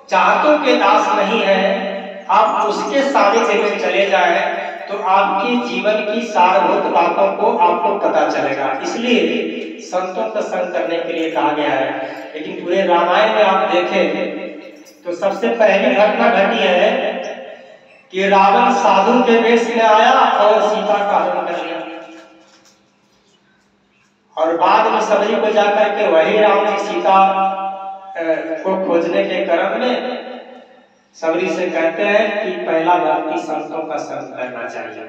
चाहतों के दास नहीं है, आप उसके सानिध्य में चले जाए तो आपके जीवन की सारभूत बातों को आपको पता चलेगा। इसलिए संतों का संग करने के लिए कहा गया है। लेकिन पूरे रामायण में आप देखें तो सबसे पहली घटना घटी है कि रावण साधु के वेश में आया और सीता का हरण कर लिया, और बाद में सबरी को जाकर के वही राम जी सीता को खोजने के क्रम में सबरी से कहते हैं कि पहला व्यक्ति संतों का संग करना चाहिए।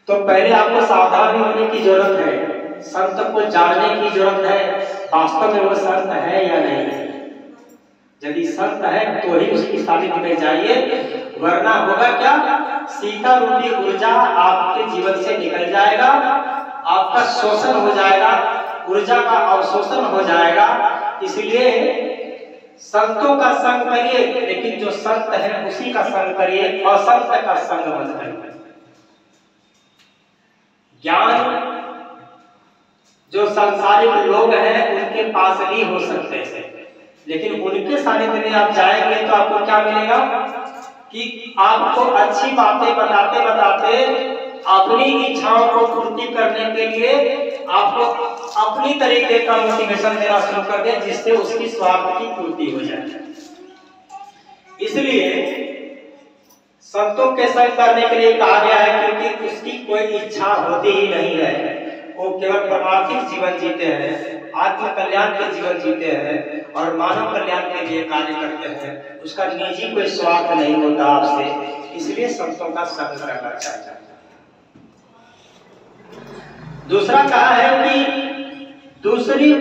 तो पहले आपको सावधान होने की जरूरत है, संत को जानने की जरूरत है वास्तव में वो संत है या नहीं है। यदि संत है तो ही उसकी सानिध्य में जाइए, वरना होगा क्या, सीता रूपी ऊर्जा आपके जीवन से निकल जाएगा, आपका शोषण हो जाएगा, ऊर्जा का अवशोषण हो जाएगा। इसलिए संतों का संग करिए, लेकिन जो संत है उसी का संग करिए, असंत का संग मत करिए। ज्ञान जो सांसारिक लोग हैं उनके पास ही हो सकते हैं, लेकिन उनके सानिध्य में आप जाएंगे तो आपको क्या मिलेगा कि आपको अच्छी बातें बताते बताते अपनी इच्छाओं को पूर्ति करने के लिए आपको अपनी तरीके का मोटिवेशन देना शुरू कर दे, जिससे उसकी स्वार्थ की पूर्ति हो जाए। इसलिए संतों के संग करने के लिए कहा गया है, क्योंकि उसकी कोई इच्छा होती ही नहीं है, वो केवल परमार्थिक जीवन जीते हैं, आत्म कल्याण के जीवन जीते हैं और मानव कल्याण के लिए कार्य करते हैं। उसका निजी कोई स्वार्थ नहीं होता आपसे, इसलिए संतों का संग करना चाहिए। दूसरा कहा है कि दूसरी